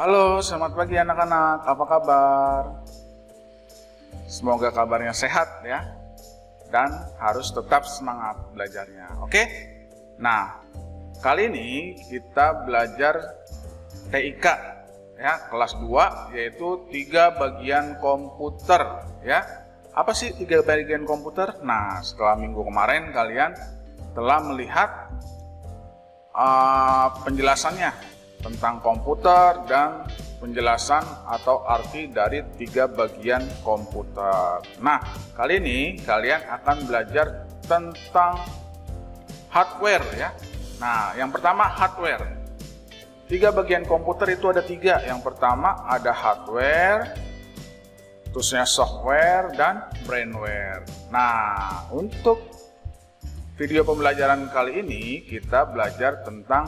Halo, selamat pagi anak-anak. Apa kabar? Semoga kabarnya sehat ya. Dan harus tetap semangat belajarnya. Oke? Nah, kali ini kita belajar TIK ya, kelas 2 yaitu 3 bagian komputer ya. Apa sih 3 bagian komputer? Nah, setelah minggu kemarin kalian telah melihat penjelasannya tentang komputer dan penjelasan atau arti dari 3 bagian komputer. Nah, kali ini kalian akan belajar tentang hardware ya. Nah, yang pertama hardware. 3 bagian komputer itu ada 3. Yang pertama ada hardware, terusnya software dan brainware. Nah, untuk video pembelajaran kali ini kita belajar tentang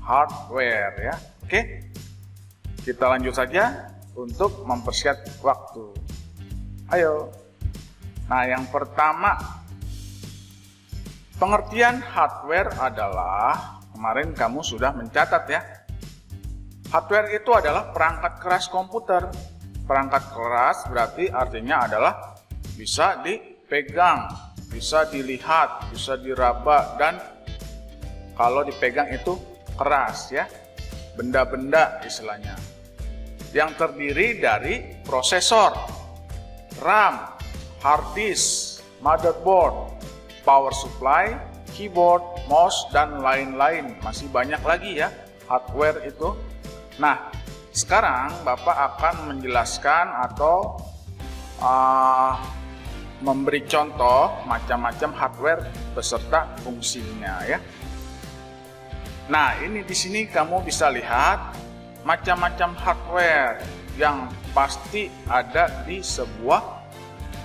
hardware ya. Oke, kita lanjut saja untuk mempersingkat waktu. Ayo. Nah, yang pertama, pengertian hardware adalah, kemarin kamu sudah mencatat ya, hardware itu adalah perangkat keras komputer. Perangkat keras berarti artinya adalah bisa dipegang, bisa dilihat, bisa diraba, dan kalau dipegang itu keras ya, benda-benda istilahnya, yang terdiri dari prosesor, RAM, hard disk, motherboard, power supply, keyboard, mouse, dan lain-lain. Masih banyak lagi ya hardware itu. Nah, sekarang Bapak akan menjelaskan atau memberi contoh macam-macam hardware beserta fungsinya ya. Nah, ini di sini kamu bisa lihat macam-macam hardware yang pasti ada di sebuah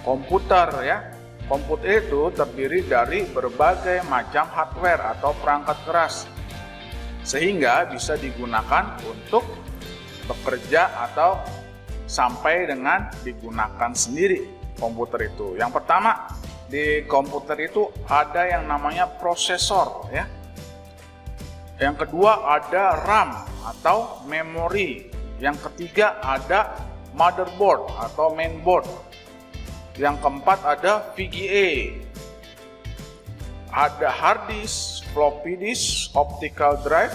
komputer ya. Komputer itu terdiri dari berbagai macam hardware atau perangkat keras, sehingga bisa digunakan untuk bekerja atau sampai dengan digunakan sendiri komputer itu. Yang pertama, di komputer itu ada yang namanya prosesor ya. Yang kedua ada RAM atau memori. Yang ketiga ada motherboard atau mainboard. Yang keempat ada VGA. Ada hard disk, floppy disk, optical drive,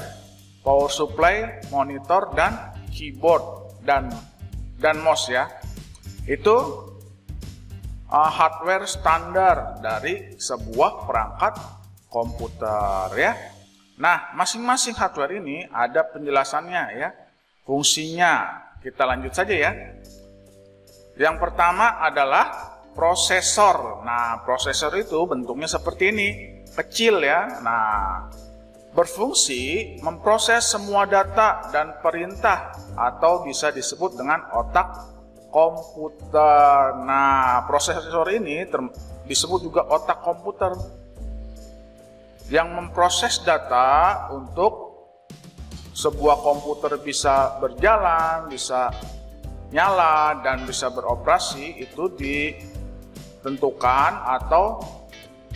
power supply, monitor, dan keyboard dan mouse ya. Itu hardware standar dari sebuah perangkat komputer ya. Nah, masing-masing hardware ini ada penjelasannya ya, fungsinya. Kita lanjut saja ya. Yang pertama adalah prosesor. Nah, prosesor itu bentuknya seperti ini, kecil ya. Nah, berfungsi memproses semua data dan perintah atau bisa disebut dengan otak komputer. Nah, prosesor ini disebut juga otak komputer yang memproses data untuk sebuah komputer bisa berjalan, bisa nyala, dan bisa beroperasi. Itu ditentukan atau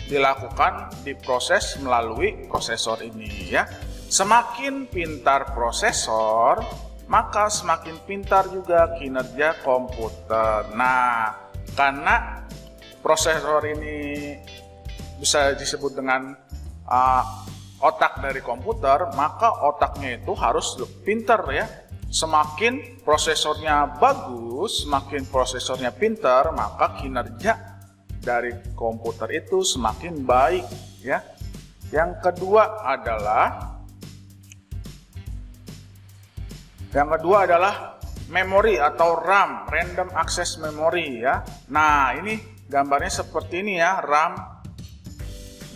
dilakukan, diproses melalui prosesor ini ya. Semakin pintar prosesor, maka semakin pintar juga kinerja komputer. Nah, karena prosesor ini bisa disebut dengan otak dari komputer, maka otaknya itu harus pintar ya. Semakin prosesornya bagus, semakin prosesornya pintar, maka kinerja dari komputer itu semakin baik ya. Yang kedua adalah memori atau RAM, random access memory ya. Nah, ini gambarnya seperti ini ya, RAM.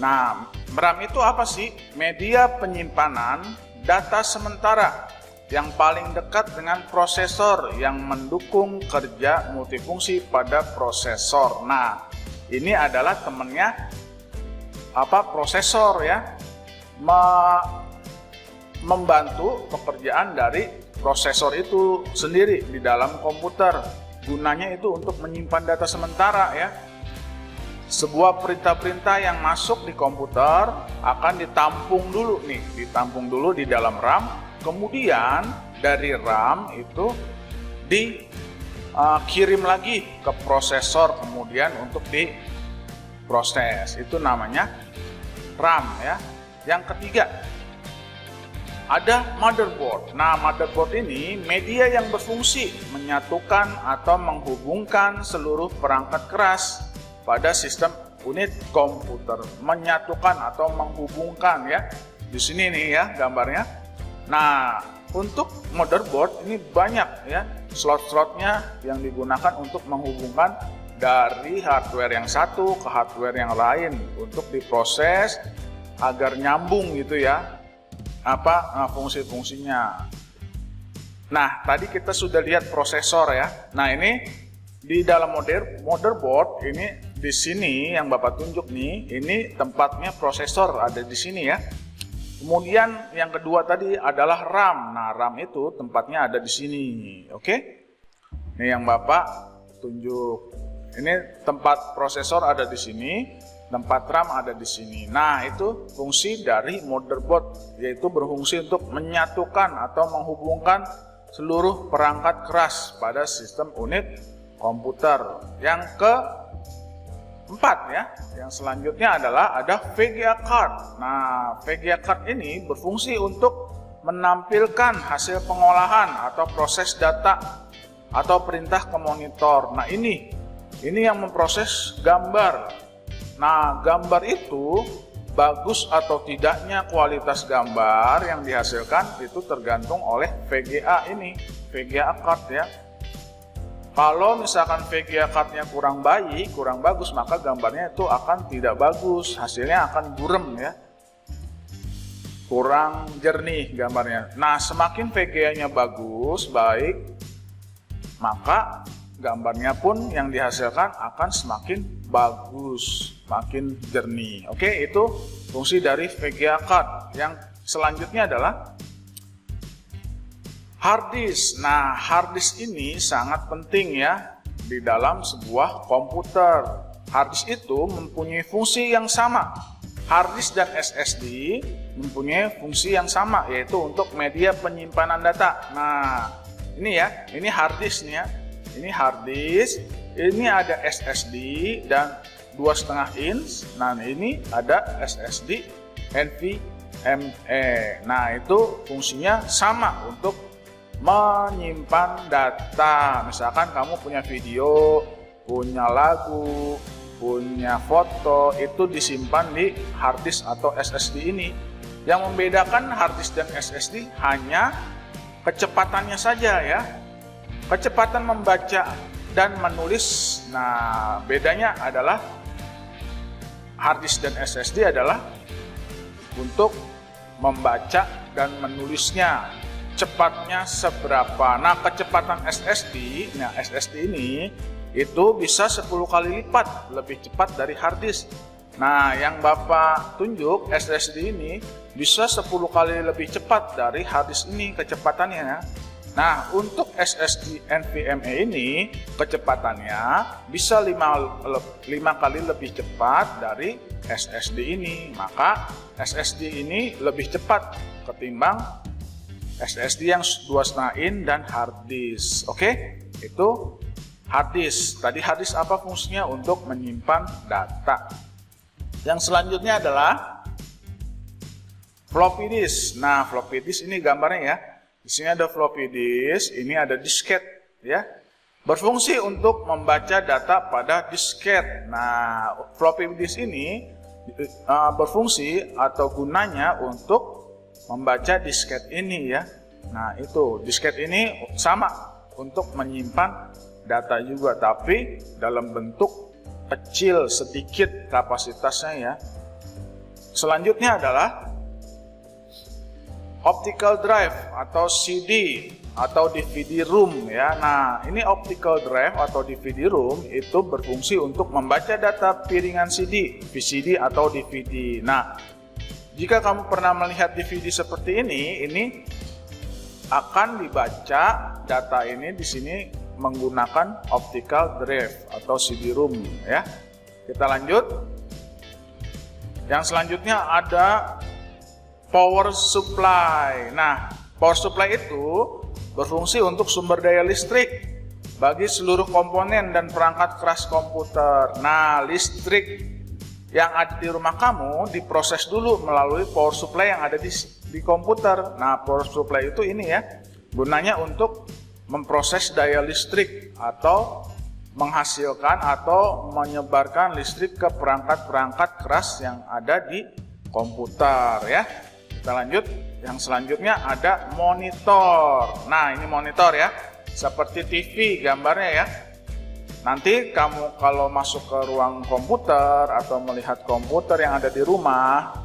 Nah, RAM itu apa sih? Media penyimpanan data sementara yang paling dekat dengan prosesor yang mendukung kerja multifungsi pada prosesor. Nah, ini adalah temannya prosesor ya, membantu pekerjaan dari prosesor itu sendiri di dalam komputer. Gunanya itu untuk menyimpan data sementara ya. sebuah perintah-perintah yang masuk di komputer akan ditampung dulu di dalam RAM. Kemudian dari RAM itu dikirim lagi ke prosesor, kemudian untuk diproses. Itu namanya RAM ya. Yang ketiga, ada motherboard. Nah, motherboard ini media yang berfungsi menyatukan atau menghubungkan seluruh perangkat keras pada sistem unit komputer. Menyatukan atau menghubungkan ya. Di sini nih ya gambarnya. Nah, untuk motherboard ini banyak ya slot-slotnya yang digunakan untuk menghubungkan dari hardware yang satu ke hardware yang lain untuk diproses agar nyambung gitu ya fungsi-fungsinya. Nah, tadi kita sudah lihat prosesor ya. Nah, ini di dalam motherboard ini di sini yang Bapak tunjuk nih, ini tempatnya prosesor ada di sini ya. Kemudian yang kedua tadi adalah RAM. Nah, RAM itu tempatnya ada di sini. Oke? Ini yang Bapak tunjuk. Ini tempat prosesor ada di sini. Tempat RAM ada di sini. Nah, itu fungsi dari motherboard, yaitu berfungsi untuk menyatukan atau menghubungkan seluruh perangkat keras pada sistem unit komputer. Yang keempat ya, yang selanjutnya adalah ada VGA card. Nah, VGA card ini berfungsi untuk menampilkan hasil pengolahan atau proses data atau perintah ke monitor. Nah, ini yang memproses gambar. Nah, gambar itu bagus atau tidaknya kualitas gambar yang dihasilkan itu tergantung oleh VGA ini, VGA card ya. Kalau misalkan VGA cardnya kurang baik, kurang bagus, maka gambarnya itu akan tidak bagus, hasilnya akan burem ya, kurang jernih gambarnya. Nah, semakin VGA-nya bagus, baik, maka gambarnya pun yang dihasilkan akan semakin bagus, makin jernih. Oke, itu fungsi dari VGA card. Yang selanjutnya adalah hard disk. Nah, hard disk ini sangat penting ya di dalam sebuah komputer. Hard disk itu mempunyai fungsi yang sama. Hard disk dan SSD mempunyai fungsi yang sama, yaitu untuk media penyimpanan data. Nah, ini ya, ini hard disk nih ya. Ini hard disk, ini ada SSD dan 2,5 inch. Nah, ini ada SSD NVMe. Nah, itu fungsinya sama untuk menyimpan data. Misalkan kamu punya video, punya lagu, punya foto, itu disimpan di hard disk atau SSD ini. Yang membedakan hard disk dan SSD hanya kecepatannya saja ya. Kecepatan membaca dan menulis. Nah, bedanya adalah hard disk dan SSD adalah untuk membaca dan menulisnya cepatnya seberapa. Nah, kecepatan SSD, SSD ini itu bisa 10 kali lipat lebih cepat dari hard disk. Nah, yang Bapak tunjuk SSD ini bisa 10 kali lebih cepat dari hard disk ini kecepatannya. Nah, untuk SSD NVMe ini kecepatannya bisa 5 kali lebih cepat dari SSD ini. Maka SSD ini lebih cepat ketimbang SSD yang 2,5 in dan hard disk. Oke, itu hard disk. Tadi hard disk apa fungsinya? Untuk menyimpan data. Yang selanjutnya adalah floppy disk. Nah, floppy disk ini gambarnya ya. Di sini ada floppy disk, ini ada disket ya. Berfungsi untuk membaca data pada disket. Nah, floppy disk ini berfungsi atau gunanya untuk membaca disket ini ya. Nah, itu disket ini sama untuk menyimpan data juga, tapi dalam bentuk kecil sedikit kapasitasnya ya. Selanjutnya adalah optical drive atau CD atau DVD room ya. Nah, ini optical drive atau DVD room itu berfungsi untuk membaca data piringan CD, VCD atau DVD. Nah, jika kamu pernah melihat DVD seperti ini akan dibaca data ini di sini menggunakan optical drive atau CD room ya. Kita lanjut. Yang selanjutnya ada power supply. Nah, power supply itu berfungsi untuk sumber daya listrik bagi seluruh komponen dan perangkat keras komputer. Nah, listrik yang ada di rumah kamu diproses dulu melalui power supply yang ada di komputer. Nah, power supply itu ini ya, gunanya untuk memproses daya listrik atau menghasilkan atau menyebarkan listrik ke perangkat-perangkat keras yang ada di komputer ya. Kita lanjut. Yang selanjutnya ada monitor. Nah, ini monitor ya, seperti TV gambarnya ya. Nanti kamu kalau masuk ke ruang komputer atau melihat komputer yang ada di rumah,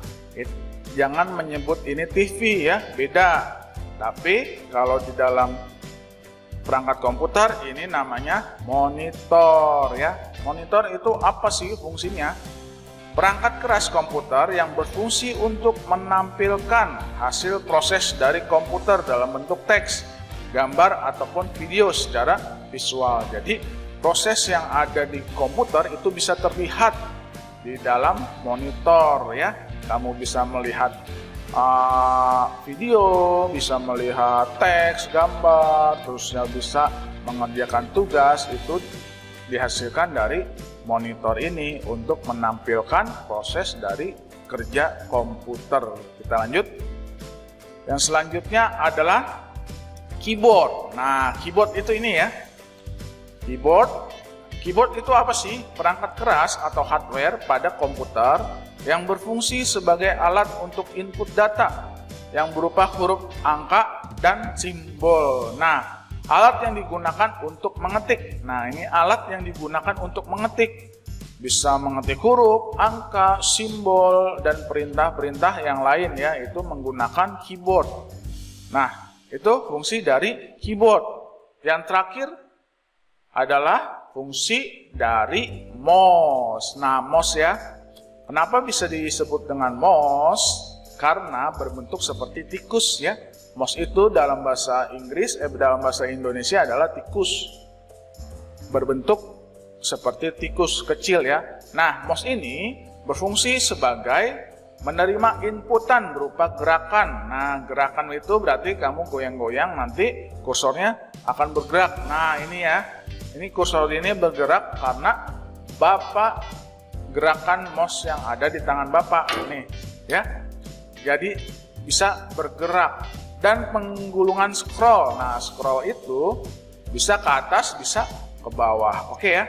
jangan menyebut ini TV ya, beda. Tapi kalau di dalam perangkat komputer ini namanya monitor ya. Monitor itu apa sih fungsinya? Perangkat keras komputer yang berfungsi untuk menampilkan hasil proses dari komputer dalam bentuk teks, gambar ataupun video secara visual. Jadi proses yang ada di komputer itu bisa terlihat di dalam monitor ya. Kamu bisa melihat video, bisa melihat teks, gambar, terusnya bisa mengerjakan tugas, itu dihasilkan dari monitor ini untuk menampilkan proses dari kerja komputer. Kita lanjut. Yang selanjutnya adalah keyboard. Nah, keyboard itu ini ya. Keyboard itu apa sih? Perangkat keras atau hardware pada komputer yang berfungsi sebagai alat untuk input data yang berupa huruf, angka, dan simbol. Nah, alat yang digunakan untuk mengetik. Nah, ini alat yang digunakan untuk mengetik. Bisa mengetik huruf, angka, simbol, dan perintah-perintah yang lain ya, itu menggunakan keyboard. Nah, itu fungsi dari keyboard. Yang terakhir adalah fungsi dari mouse. Nah, mouse ya. Kenapa bisa disebut dengan mouse? Karena berbentuk seperti tikus ya. Mouse itu dalam bahasa Inggris, dalam bahasa Indonesia adalah tikus. Berbentuk seperti tikus kecil ya. Nah, mouse ini berfungsi sebagai menerima inputan berupa gerakan. Nah, gerakan itu berarti kamu goyang-goyang, nanti kursornya akan bergerak. Nah, ini ya. Ini kursor ini bergerak karena Bapak gerakan mouse yang ada di tangan Bapak nih ya. Jadi bisa bergerak. Dan penggulungan scroll. Nah, scroll itu bisa ke atas, bisa ke bawah. Oke ya.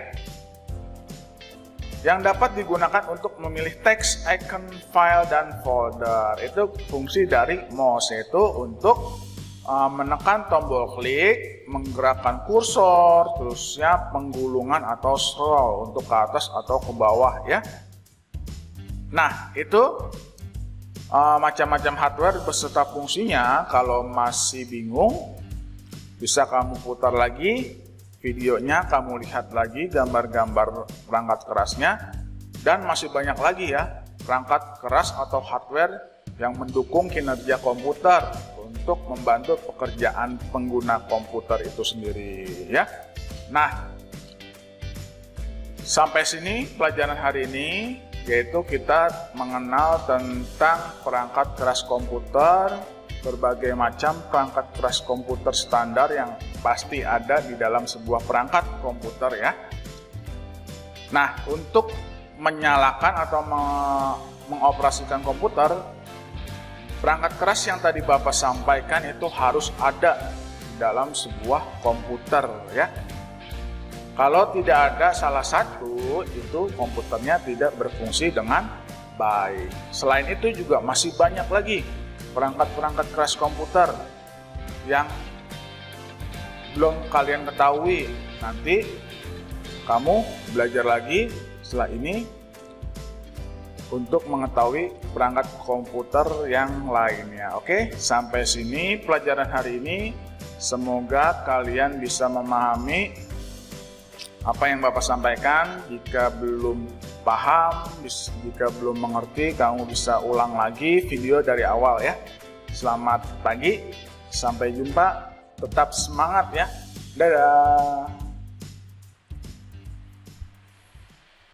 Yang dapat digunakan untuk memilih teks, icon, file, dan folder. Itu fungsi dari mouse, yaitu untuk menekan tombol klik, menggerakkan kursor, terusnya penggulungan atau scroll untuk ke atas atau ke bawah ya. Nah, itu macam-macam hardware beserta fungsinya. Kalau masih bingung, bisa kamu putar lagi videonya, kamu lihat lagi gambar-gambar perangkat kerasnya, dan masih banyak lagi ya perangkat keras atau hardware yang mendukung kinerja komputer untuk membantu pekerjaan pengguna komputer itu sendiri ya. Nah, sampai sini pelajaran hari ini, yaitu kita mengenal tentang perangkat keras komputer, berbagai macam perangkat keras komputer standar yang pasti ada di dalam sebuah perangkat komputer ya. Nah, untuk menyalakan atau mengoperasikan komputer, perangkat keras yang tadi Bapak sampaikan itu harus ada dalam sebuah komputer ya. Kalau tidak ada salah satu, itu komputernya tidak berfungsi dengan baik. Selain itu juga masih banyak lagi perangkat-perangkat keras komputer yang belum kalian ketahui. Nanti kamu belajar lagi setelah ini untuk mengetahui perangkat komputer yang lainnya. Oke, sampai sini pelajaran hari ini. Semoga kalian bisa memahami apa yang Bapak sampaikan. Jika belum paham, jika belum mengerti, kamu bisa ulang lagi video dari awal ya. Selamat pagi, sampai jumpa, tetap semangat ya. Dadah.